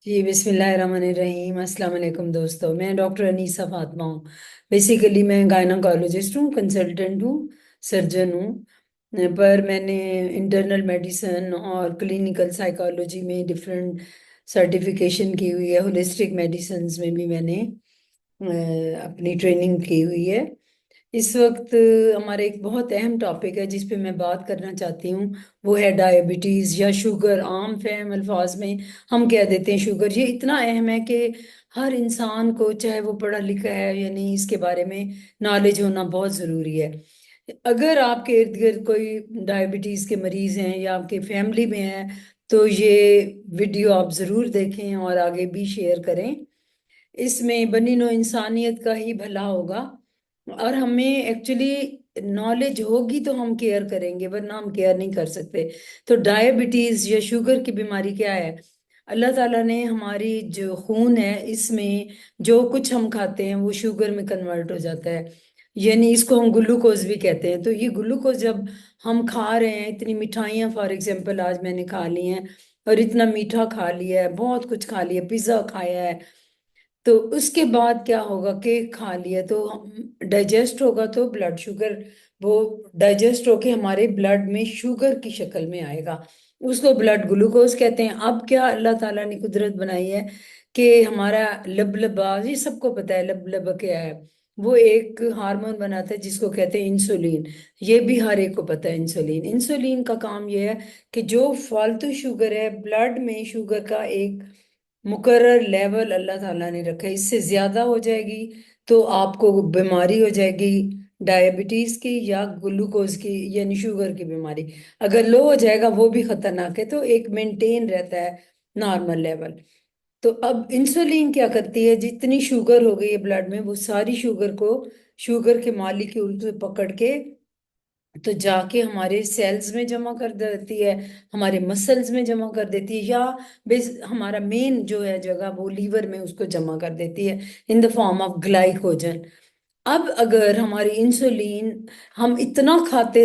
जी बिस्मिल्लाहिर्रहमानिर्रहीम। अस्सलाम वालेकुम दोस्तों, मैं डॉक्टर अनीसा फातिमा हूँ। बेसिकली मैं गायनाकोलॉजिस्ट हूँ, कंसल्टेंट हूँ, सर्जन हूँ। पर मैंने इंटरनल मेडिसिन और क्लिनिकल साइकोलॉजी में डिफरेंट सर्टिफिकेशन की हुई है। होलिस्टिक मेडिसिन में भी मैंने अपनी ट्रेनिंग की हुई है। इस वक्त हमारा एक बहुत अहम टॉपिक है जिस पे मैं बात करना चाहती हूँ। वो है डायबिटीज़ या शुगर। आम फहम अल्फाज में हम कह देते हैं शुगर। ये इतना अहम है कि हर इंसान को, चाहे वो पढ़ा लिखा है या नहीं, इसके बारे में नॉलेज होना बहुत ज़रूरी है। अगर आपके इर्द गिर्द कोई डायबिटीज़ के मरीज़ हैं या आपके फैमिली में है, तो ये वीडियो आप ज़रूर देखें और आगे भी शेयर करें। इसमें बनी नो इंसानियत का ही भला होगा। और हमें एक्चुअली नॉलेज होगी तो हम केयर करेंगे, वरना हम केयर नहीं कर सकते। तो डायबिटीज या शुगर की बीमारी क्या है? अल्लाह ताला ने हमारी जो खून है, इसमें जो कुछ हम खाते हैं वो शुगर में कन्वर्ट हो जाता है। यानी इसको हम ग्लूकोज भी कहते हैं। तो ये ग्लूकोज जब हम खा रहे हैं, इतनी मिठाइयाँ फॉर एग्जांपल आज मैंने खा ली हैं, और इतना मीठा खा लिया है, बहुत कुछ खा लिया, पिज्ज़ा खाया है, तो उसके बाद क्या होगा? केक खा लिया तो डाइजेस्ट होगा, तो ब्लड शुगर, वो डाइजेस्ट होके हमारे ब्लड में शुगर की शक्ल में आएगा। उसको ब्लड ग्लूकोज कहते हैं। अब क्या अल्लाह ताला ने कुदरत बनाई है कि हमारा लबलबा, ये सबको पता है लबलबा क्या है। वो एक हार्मोन बनाता है जिसको कहते हैं इंसुलिन। ये भी हर एक को पता है। इंसुलिन इंसुलिन का काम ये है कि जो फालतू शुगर है ब्लड में, शुगर का एक मुकर्रर लेवल अल्लाह ताला ने रखा है, इससे ज्यादा हो जाएगी तो आपको बीमारी हो जाएगी, डायबिटीज की या ग्लूकोज की यानी शुगर की बीमारी। अगर लो हो जाएगा वो भी खतरनाक है, तो एक मेंटेन रहता है नॉर्मल लेवल। तो अब इंसुलिन क्या करती है? जितनी शुगर हो गई है ब्लड में, वो सारी शुगर को शुगर के मालिक की उल्टे पकड़ के तो जाके हमारे सेल्स में जमा कर देती है, हमारे मसल्स में जमा कर देती है, या बेस हमारा मेन जो है जगह वो लीवर में उसको जमा कर देती है in the form of glycogen. अब अगर हमारी इंसुलिन हम इतना खाते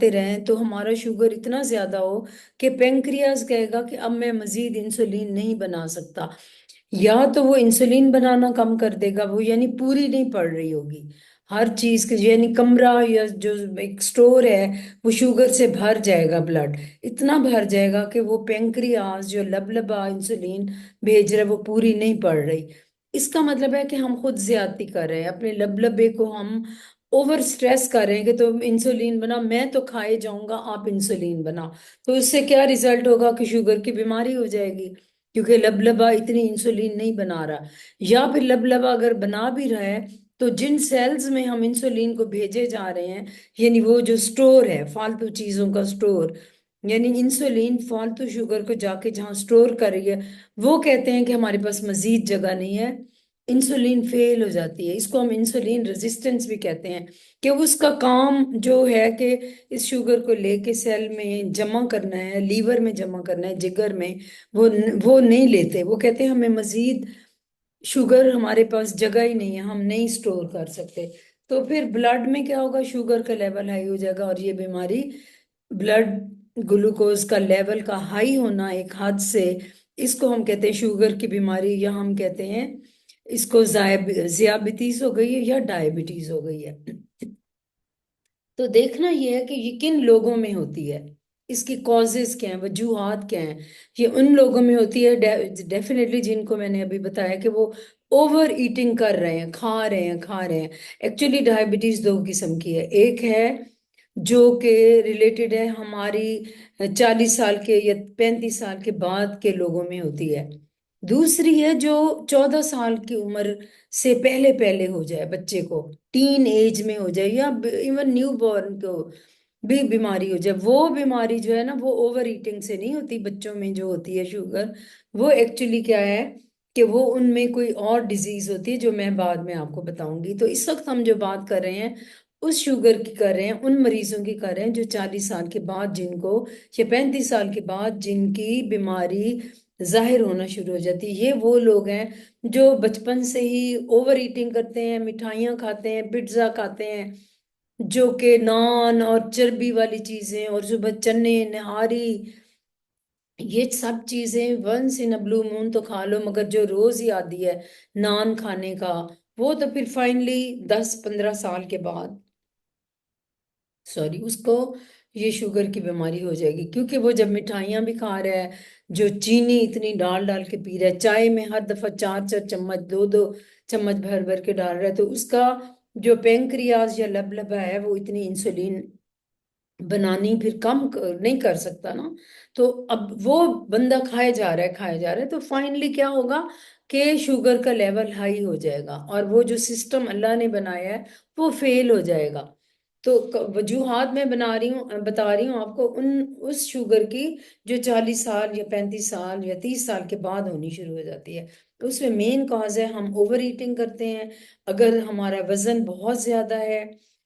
रहें तो हमारा शुगर इतना ज्यादा हो कि पेंक्रियाज कहेगा कि अब मैं मजीद इंसुलिन नहीं बना सकता, या तो वो इंसुलिन बनाना कम कर देगा, वो यानी पूरी नहीं पड़ रही होगी हर चीज के, यानी कमरा या जो एक स्टोर है वो शुगर से भर जाएगा। ब्लड इतना भर जाएगा कि वो पेंक्रियाज जो लबलबा इंसुलिन भेज रहा है वो पूरी नहीं पड़ रही। इसका मतलब है कि हम खुद ज्यादती कर रहे हैं, अपने लबलबे को हम ओवर स्ट्रेस कर रहे हैं कि तुम इंसुलिन बना, मैं तो खाए जाऊंगा, आप इंसुलिन बना। तो इससे क्या रिजल्ट होगा? कि शुगर की बीमारी हो जाएगी, क्योंकि लबलबा इतनी इंसुलिन नहीं बना रहा। या फिर लबलबा अगर बना भी रहा है, तो जिन सेल्स में हम इंसुलिन को भेजे जा रहे हैं, यानी वो जो स्टोर है फालतू चीजों का स्टोर, यानी इंसुलिन फालतू शुगर को जाके जहाँ स्टोर कर रही है, वो कहते हैं कि हमारे पास मजीद जगह नहीं है, इंसुलिन फेल हो जाती है। इसको हम इंसुलिन रेजिस्टेंस भी कहते हैं। कि उसका काम जो है कि इस शुगर को लेके सेल में जमा करना है, लीवर में जमा करना है, जिगर में, वो नहीं लेते। वो कहते हैं हमें मजीद शुगर, हमारे पास जगह ही नहीं है, हम नहीं स्टोर कर सकते। तो फिर ब्लड में क्या होगा? शुगर का लेवल हाई हो जाएगा, और ये बीमारी, ब्लड ग्लूकोज का लेवल का हाई होना एक हद से, इसको हम कहते हैं शुगर की बीमारी, या हम कहते हैं इसको ज़ियाबितीज हो गई है या डायबिटीज हो गई है। तो देखना यह है कि ये किन लोगों में होती है, इसकी कॉजेज क्या हैं, वजूहात क्या हैं। ये उन लोगों में होती है डेफिनेटली जिनको मैंने अभी बताया कि वो ओवर ईटिंग कर रहे हैं, खा रहे हैं। एक्चुअली डायबिटीज दो किस्म की है। एक है जो कि रिलेटेड है हमारी 40 साल के या 35 साल के बाद के लोगों में होती है। दूसरी है जो 14 साल की उम्र से पहले पहले हो जाए, बच्चे को टीन एज में हो जाए, या इवन न्यू बॉर्न को भी बीमारी हो जाए। वो बीमारी जो है ना, वो ओवर ईटिंग से नहीं होती। बच्चों में जो होती है शुगर, वो एक्चुअली क्या है कि वो उनमें कोई और डिजीज होती है जो मैं बाद में आपको बताऊंगी। तो इस वक्त हम जो बात कर रहे हैं उस शुगर की कर रहे हैं, उन मरीजों की कर रहे हैं जो 40 साल के बाद जिनको, या 35 साल के बाद जिनकी बीमारी जाहिर होना शुरू हो जाती है। ये वो लोग हैं जो बचपन से ही ओवर ईटिंग करते हैं, मिठाइयाँ खाते हैं, पिज्ज़ा खाते हैं, जो कि नान और चर्बी वाली चीजें, और सुबह चने नहारी, ये सब चीजें once in a blue moon तो खा लो, मगर जो रोज ही आती है नान खाने का, वो तो फिर फाइनली 10-15 साल के बाद, सॉरी, उसको ये शुगर की बीमारी हो जाएगी। क्योंकि वो जब मिठाइयाँ भी खा रहा है, जो चीनी इतनी डाल डाल के पी रहा है, चाय में हर दफा 4-4 चम्मच, 2-2 चम्मच भर भर के डाल रहा है, तो उसका जो पेंक्रियाज या लबलबा है वो इतनी इंसुलिन बनानी फिर नहीं कर सकता ना। तो अब वो बंदा खाए जा रहा है, खाए जा रहा है, तो फाइनली क्या होगा कि शुगर का लेवल हाई हो जाएगा, और वो जो सिस्टम अल्लाह ने बनाया है वो फेल हो जाएगा। तो वजूहात मैं बता रही हूँ आपको उन उस शुगर की जो 40 साल या 35 साल या 30 साल के बाद होनी शुरू हो जाती है। तो उसमें मेन कॉज है हम ओवर ईटिंग करते हैं। अगर हमारा वजन बहुत ज्यादा है,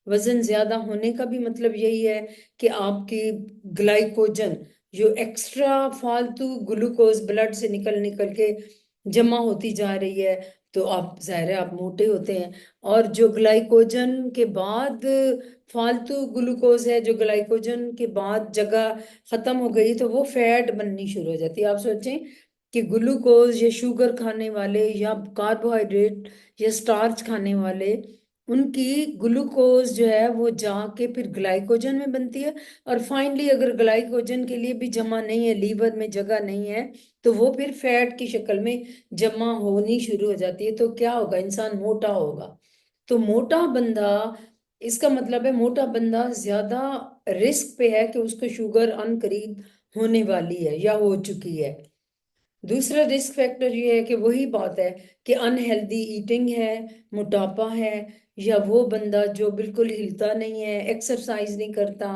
वजन ज्यादा होने का भी मतलब यही है कि आपकी ग्लाइकोजन, जो एक्स्ट्रा फालतू ग्लूकोज ब्लड से निकल निकल के जमा होती जा रही है, तो आप जाहिर है आप मोटे होते हैं। और जो ग्लाइकोजन के बाद फालतू ग्लूकोज है, जो ग्लाइकोजन के बाद जगह खत्म हो गई, तो वो फैट बननी शुरू हो जाती है। आप सोचें कि ग्लूकोज या शुगर खाने वाले या कार्बोहाइड्रेट या स्टार्च खाने वाले, उनकी ग्लूकोज जो है वो जाके फिर ग्लाइकोजन में बनती है। और फाइनली अगर ग्लाइकोजन के लिए भी जमा नहीं है, लीवर में जगह नहीं है, तो वो फिर फैट की शक्ल में जमा होनी शुरू हो जाती है। तो क्या होगा, इंसान मोटा होगा। तो मोटा बंदा, इसका मतलब है मोटा बंदा ज्यादा रिस्क पे है कि उसको शुगर अन करीब होने वाली है या हो चुकी है। दूसरा रिस्क फैक्टर ये है कि वही बात है कि अनहेल्दी ईटिंग है, मोटापा है, या वो बंदा जो बिल्कुल हिलता नहीं है, एक्सरसाइज नहीं करता,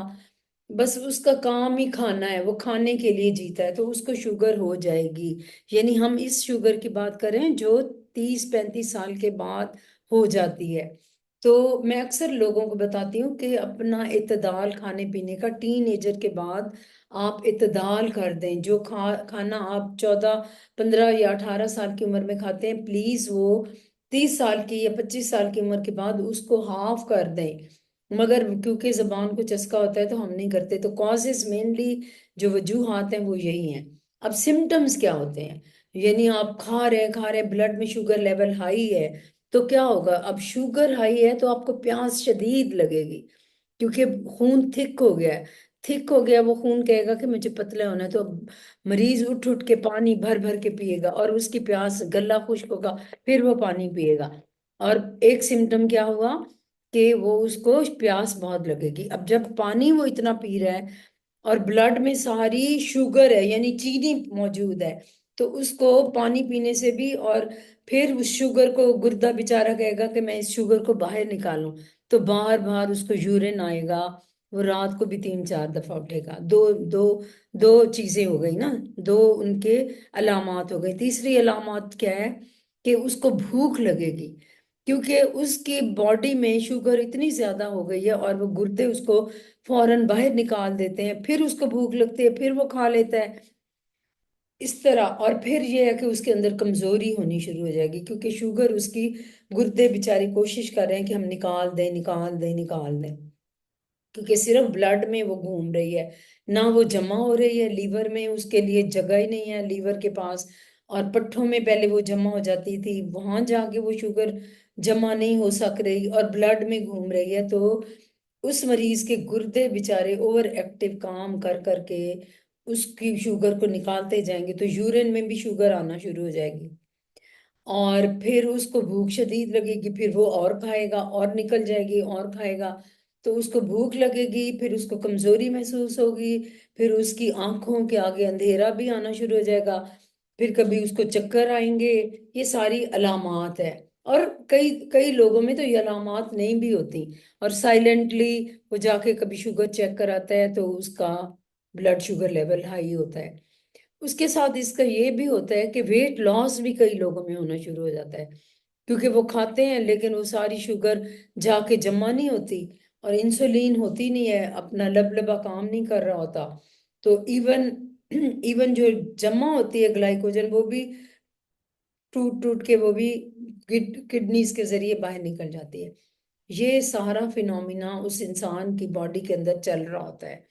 बस उसका काम ही खाना है, वो खाने के लिए जीता है, तो उसको शुगर हो जाएगी। यानी हम इस शुगर की बात करें जो 30-35 साल के बाद हो जाती है। तो मैं अक्सर लोगों को बताती हूँ कि अपना इत्तेदाल खाने पीने का, टीन एजर के बाद आप इत्तेदाल कर दें। जो खाना आप 14-15 या 18 साल की उम्र में खाते हैं, प्लीज वो 30 साल की या 25 साल की उम्र के बाद उसको हाफ कर दें। मगर क्योंकि जबान को चस्का होता है तो हम नहीं करते। तो कॉजेज मेनली जो वजूहात हैं वो यही हैं। अब सिम्टम्स क्या होते हैं, यानी आप खा रहे हैं, ब्लड में शुगर लेवल हाई है, तो क्या होगा, अब शुगर हाई है तो आपको प्यास शदीद लगेगी, क्योंकि खून थिक हो गया है। थिक हो गया, वो खून कहेगा कि मुझे पतला होना है, तो अब मरीज उठ उठ के पानी भर भर के पिएगा, और उसकी प्यास, गला खुश्क होगा, फिर वो पानी पिएगा। और एक सिम्टम क्या हुआ कि वो उसको प्यास बहुत लगेगी। अब जब पानी वो इतना पी रहा है और ब्लड में सारी शुगर है यानी चीनी मौजूद है, तो उसको पानी पीने से भी, और फिर उस शुगर को गुर्दा बेचारा कहेगा कि मैं इस शुगर को बाहर निकालूं, तो बार बार उसको यूरिन आएगा। वो रात को भी 3-4 दफा उठेगा। दो दो दो चीजें हो गई ना, दो उनके अलामात हो गई। तीसरी अलामत क्या है कि उसको भूख लगेगी, क्योंकि उसकी बॉडी में शुगर इतनी ज्यादा हो गई है, और वो गुर्दे उसको फौरन बाहर निकाल देते हैं, फिर उसको भूख लगती है, फिर वो खा लेता है इस तरह। और फिर ये है कि उसके अंदर कमजोरी होनी शुरू हो जाएगी, क्योंकि शुगर उसकी, गुर्दे बेचारे कोशिश कर रहे हैं कि हम निकाल दें, निकाल दें, निकाल दें, क्योंकि सिर्फ ब्लड में वो घूम रही है, ना वो जमा हो रही है लीवर में, उसके लिए जगह ही नहीं है लीवर के पास। और पट्ठों में पहले वो जमा हो जाती थी, वहां जाके वो शुगर जमा नहीं हो सक रही और ब्लड में घूम रही है। तो उस मरीज के गुर्दे बेचारे ओवर एक्टिव काम कर करके उसकी शुगर को निकालते जाएंगे, तो यूरिन में भी शुगर आना शुरू हो जाएगी। और फिर उसको भूख शदीद लगेगी, फिर वो और खाएगा, और निकल जाएगी, और खाएगा, तो उसको भूख लगेगी, फिर उसको कमजोरी महसूस होगी, फिर उसकी आंखों के आगे अंधेरा भी आना शुरू हो जाएगा, फिर कभी उसको चक्कर आएंगे। ये सारी अलामात है। और कई कई लोगों में तो ये अलामात नहीं भी होती, और साइलेंटली वो जाके कभी शुगर चेक कराता है तो उसका ब्लड शुगर लेवल हाई होता है। उसके साथ इसका ये भी होता है कि वेट लॉस भी कई लोगों में होना शुरू हो जाता है, क्योंकि वो खाते हैं लेकिन वो सारी शुगर जाके जमा नहीं होती, और इंसुलिन होती नहीं है, अपना लबलबा काम नहीं कर रहा होता। तो इवन इवन जो जमा होती है ग्लाइकोजन, वो भी टूट टूट के वो भी किडनीज के जरिए बाहर निकल जाती है। ये सारा फिनोमिना उस इंसान की बॉडी के अंदर चल रहा होता है।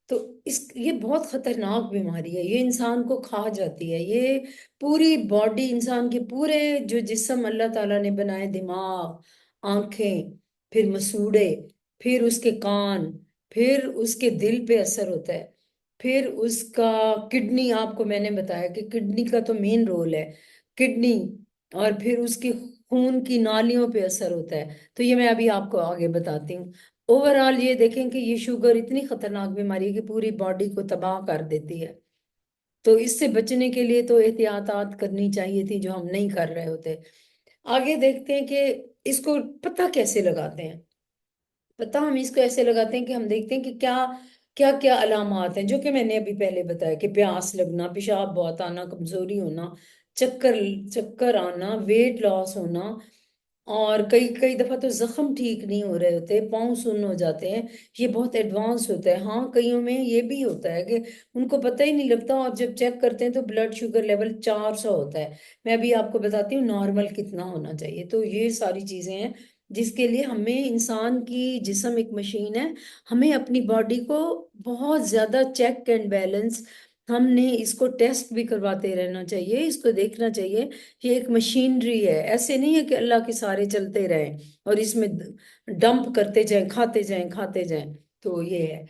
तो इस ये बहुत खतरनाक बीमारी है, ये इंसान को खा जाती है। ये पूरी बॉडी, इंसान के पूरे जो जिस्म अल्लाह ताला ने बनाए, दिमाग, आंखें, फिर मसूड़े, फिर उसके कान, फिर उसके दिल पे असर होता है, फिर उसका किडनी, आपको मैंने बताया कि किडनी का तो मेन रोल है, किडनी, और फिर उसकी खून की नालियों पे असर होता है। तो ये मैं अभी आपको आगे बताती हूँ। ओवरऑल ये देखें कि ये शुगर इतनी खतरनाक बीमारी है कि पूरी बॉडी को तबाह कर देती है। तो इससे बचने के लिए तो एहतियातात करनी चाहिए थी, जो हम नहीं कर रहे होते। आगे देखते हैं कि इसको पता कैसे लगाते हैं। पता हम इसको ऐसे लगाते हैं कि हम देखते हैं कि क्या क्या क्या अलामात हैं, जो कि मैंने अभी पहले बताया, कि प्यास लगना, पेशाब बहुत आना, कमजोरी होना, चक्कर चक्कर आना, वेट लॉस होना, और कई कई दफा तो जख्म ठीक नहीं हो रहे होते, पाँव सुन्न हो जाते हैं। ये बहुत एडवांस होता है। हाँ, कईयों में ये भी होता है कि उनको पता ही नहीं लगता, और जब चेक करते हैं तो ब्लड शुगर लेवल 400 होता है। मैं अभी आपको बताती हूँ नॉर्मल कितना होना चाहिए। तो ये सारी चीजें हैं जिसके लिए हमें, इंसान की जिस्म एक मशीन है, हमें अपनी बॉडी को बहुत ज्यादा चेक एंड बैलेंस, हमने इसको टेस्ट भी करवाते रहना चाहिए, इसको देखना चाहिए। ये एक मशीनरी है, ऐसे नहीं है कि अल्लाह के सारे चलते रहें और इसमें डंप करते जाएं, खाते जाएं, खाते जाएं। तो ये है।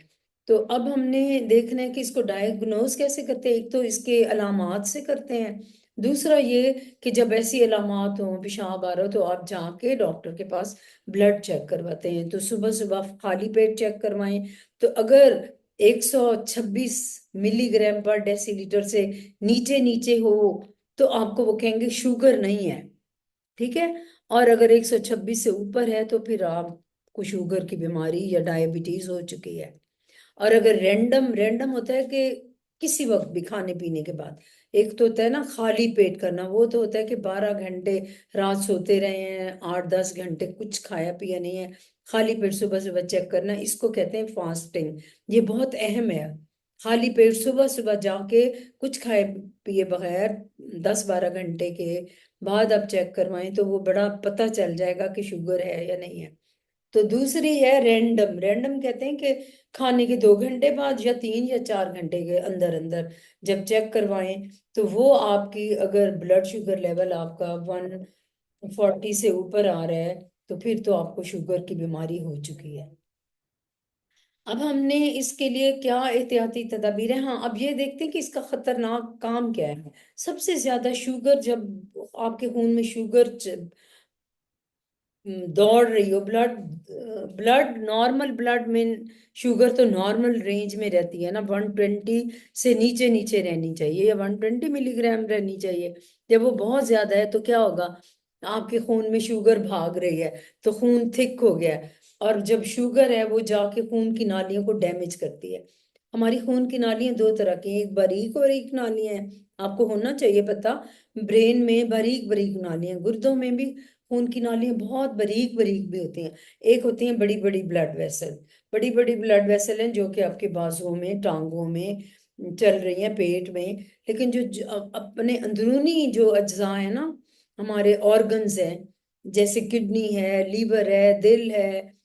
तो अब हमने देखना है कि इसको डायग्नोज कैसे करते हैं। एक तो इसके अलामात से करते हैं, दूसरा ये कि जब ऐसी अलामात हो, पेशाब आ रहा हो, तो आप जाके डॉक्टर के पास ब्लड चेक करवाते हैं। तो सुबह सुबह खाली पेट चेक करवाएं। तो अगर 126 मिलीग्राम पर डेसीलीटर से नीचे नीचे हो, तो आपको वो कहेंगे शुगर नहीं है। ठीक है। और अगर 126 से ऊपर है तो फिर आपको शुगर की बीमारी या डायबिटीज हो चुकी है। और अगर रैंडम रैंडम होता है कि किसी वक्त भी खाने पीने के बाद, एक तो होता है ना खाली पेट करना, वो तो होता है कि 12 घंटे रात सोते रहे हैं, 8-10 घंटे कुछ खाया पिया नहीं है, खाली पेट सुबह सुबह चेक करना, इसको कहते हैं फास्टिंग। ये बहुत अहम है। खाली पेट सुबह सुबह जाके कुछ खाए पिए बगैर 10-12 घंटे के बाद आप चेक करवाएं, तो वो बड़ा पता चल जाएगा कि शुगर है या नहीं है। तो दूसरी है रैंडम। रैंडम कहते हैं कि खाने के 2 घंटे बाद या 3 या 4 घंटे के अंदर अंदर जब चेक करवाएं, तो वो आपकी अगर ब्लड शुगर लेवल आपका 140 से ऊपर आ रहा है, तो फिर तो आपको शुगर की बीमारी हो चुकी है। अब हमने इसके लिए क्या एहतियाती तदाबीर है। हाँ, अब ये देखते हैं कि इसका खतरनाक काम क्या है। सबसे ज्यादा शुगर, जब आपके खून में शुगर दौड़ रही हो, ब्लड ब्लड नॉर्मल ब्लड में शुगर तो नॉर्मल रेंज में रहती है ना, 120 से नीचे नीचे रहनी चाहिए, या 120 मिलीग्राम रहनी चाहिए। जब वो बहुत ज्यादा है तो क्या होगा, आपके खून में शुगर भाग रही है, तो खून थिक हो गया है। और जब शुगर है वो जाके खून की नालियों को डैमेज करती है। हमारी खून की नालियां दो तरह की हैं, एक बारीक और एक नालियां हैं। आपको होना चाहिए पता, ब्रेन में बारीक बारीक नालियां, गुर्दों में भी खून की नालियां बहुत बारीक बारीक भी होती हैं। एक होती हैं बड़ी बड़ी ब्लड वेसल, बड़ी बड़ी ब्लड वेसल हैं जो कि आपके बाजुओं में, टांगों में चल रही हैं, पेट में। लेकिन अपने अंदरूनी जो अज्जा है ना, हमारे ऑर्गन्स हैं, जैसे किडनी है, लीवर है, दिल है,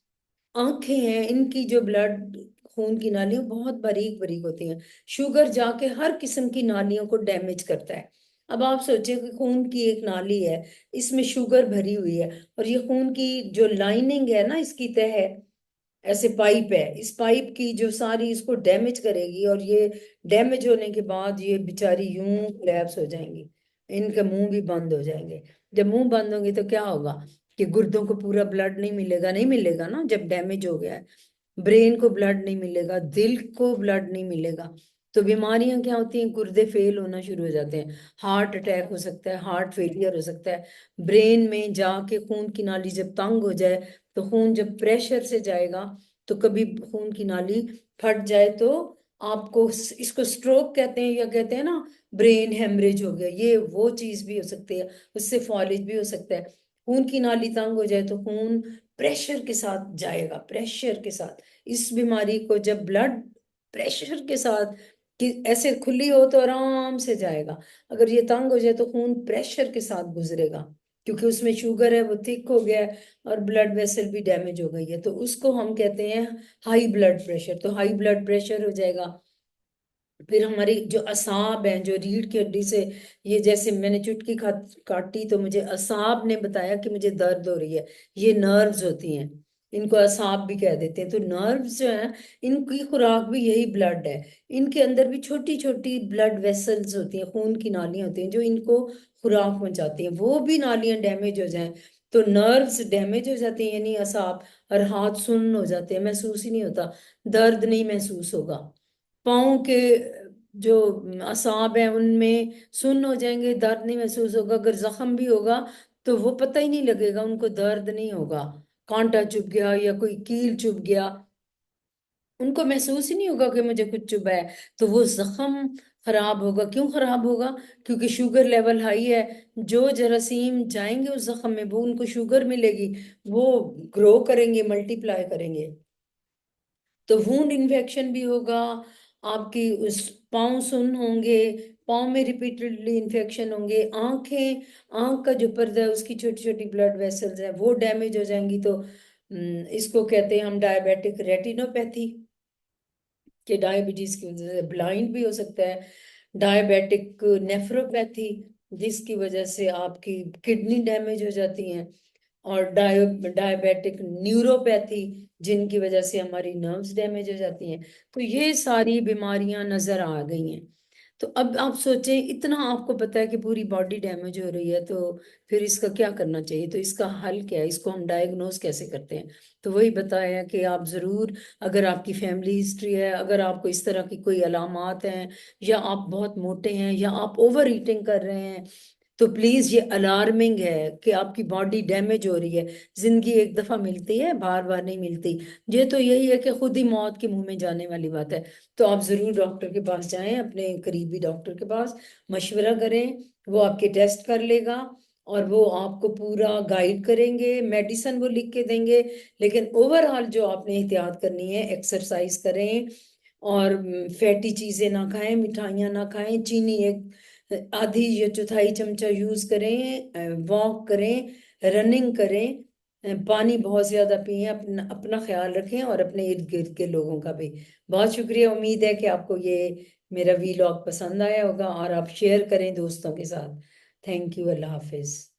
आंखें हैं, इनकी जो ब्लड खून की नालियां बहुत बारीक बारीक होती हैं। शुगर जाके हर किस्म की नालियों को डैमेज करता है। अब आप सोचिए कि खून की एक नाली है, इसमें शुगर भरी हुई है, और ये खून की जो लाइनिंग है ना, इसकी तह है, ऐसे पाइप है, इस पाइप की जो सारी इसको डैमेज करेगी, और ये डैमेज होने के बाद ये बेचारी यूं कोलैप्स हो जाएंगी, इनके मुंह भी बंद हो जाएंगे। जब मुंह बंद होंगे तो क्या होगा, कि गुर्दों को पूरा ब्लड नहीं मिलेगा, नहीं मिलेगा ना जब डैमेज हो गया है। ब्रेन को ब्लड नहीं मिलेगा, दिल को ब्लड नहीं मिलेगा। तो बीमारियां क्या होती हैं, गुर्दे फेल होना शुरू हो जाते हैं, हार्ट अटैक हो सकता है, हार्ट फेलियर हो सकता है। ब्रेन में जाके खून की नाली जब तंग हो जाए, तो खून जब प्रेशर से जाएगा, तो कभी खून की नाली फट जाए तो आपको इसको स्ट्रोक कहते हैं, या कहते हैं ना ब्रेन हेमरेज हो गया, ये वो चीज भी हो सकती है, उससे फॉलेज भी हो सकता है। खून की नाली तंग हो जाए तो खून प्रेशर के साथ जाएगा, प्रेशर के साथ। इस बीमारी को जब ब्लड प्रेशर के साथ, कि ऐसे खुली हो तो आराम से जाएगा, अगर ये तंग हो जाए तो खून प्रेशर के साथ गुजरेगा, क्योंकि उसमें शुगर है, वो थिक हो गया है और ब्लड वेसल भी डैमेज हो गई है, तो उसको हम कहते हैं हाई ब्लड प्रेशर। तो हाई ब्लड प्रेशर हो जाएगा। फिर हमारी जो असाब है, जो रीढ़ की हड्डी से, ये जैसे मैंने चुटकी काटी तो मुझे असाब ने बताया कि मुझे दर्द हो रही है, ये नर्व्स होती हैं, इनको असाब भी कह देते हैं। तो नर्व्स जो है, इनकी खुराक भी यही ब्लड है। इनके अंदर भी छोटी छोटी ब्लड वेसल्स होती हैं, खून की नालियां होती हैं जो इनको खुराक पहुंचाती हैं। वो भी नालियां डैमेज हो जाएं तो नर्व्स डैमेज हो जाती हैं, यानी असाब, और हाथ सुन्न हो जाते हैं, महसूस ही नहीं होता, दर्द नहीं महसूस होगा। पाँव के जो असाब हैं उनमें सुन्न हो जाएंगे, दर्द नहीं महसूस होगा। अगर जख्म भी होगा तो वो पता ही नहीं लगेगा, उनको दर्द नहीं होगा। कांटा चुभ गया या कोई कील चुभ गया, उनको महसूस ही नहीं होगा कि मुझे कुछ चुभा है। तो वो जख्म खराब होगा। क्यों खराब होगा? क्योंकि शुगर लेवल हाई है। जो जरासीम जाएंगे उस जख्म में, वो उनको शुगर मिलेगी, वो ग्रो करेंगे, मल्टीप्लाई करेंगे, तो वूंड इन्फेक्शन भी होगा। आपकी उस पाँव सुन्न होंगे, पाँव में रिपीटेडली इन्फेक्शन होंगे। आंखें, आंख का जो पर्दा है उसकी छोटी छोटी ब्लड वेसल्स है वो डैमेज हो जाएंगी। तो इसको कहते हैं हम डायबिटिक रेटिनोपैथी, कि डायबिटीज की वजह से ब्लाइंड भी हो सकता है। डायबिटिक नेफ्रोपैथी, जिसकी वजह से आपकी किडनी डैमेज हो जाती हैं। और डायबिटिक न्यूरोपैथी, जिनकी वजह से हमारी नर्व्स डैमेज हो जाती हैं। तो ये सारी बीमारियां नजर आ गई हैं। तो अब आप सोचें, इतना आपको पता है कि पूरी बॉडी डैमेज हो रही है, तो फिर इसका क्या करना चाहिए? तो इसका हल क्या है? इसको हम डायग्नोज कैसे करते हैं? तो वही बताया कि आप जरूर, अगर आपकी फैमिली हिस्ट्री है, अगर आपको इस तरह की कोई अलामात हैं, या आप बहुत मोटे हैं, या आप ओवर ईटिंग कर रहे हैं, तो प्लीज ये अलार्मिंग है कि आपकी बॉडी डैमेज हो रही है। जिंदगी एक दफा मिलती है, बार बार नहीं मिलती। ये तो यही है कि खुद ही मौत के मुंह में जाने वाली बात है। तो आप जरूर डॉक्टर के पास जाएं, अपने करीबी डॉक्टर के पास मशवरा करें। वो आपके टेस्ट कर लेगा और वो आपको पूरा गाइड करेंगे, मेडिसिन वो लिख के देंगे। लेकिन ओवरऑल जो आपने एहतियात करनी है, एक्सरसाइज करें, और फैटी चीजें ना खाएं, मिठाइयाँ ना खाएं, चीनी एक आधी या चौथाई चमचा यूज करें, वॉक करें, रनिंग करें, पानी बहुत ज्यादा पिएं, अपना अपना ख्याल रखें और अपने इर्द गिर्द के लोगों का भी। बहुत शुक्रिया। उम्मीद है कि आपको ये मेरा वीलॉग पसंद आया होगा और आप शेयर करें दोस्तों के साथ। Thank you. Allah Hafiz.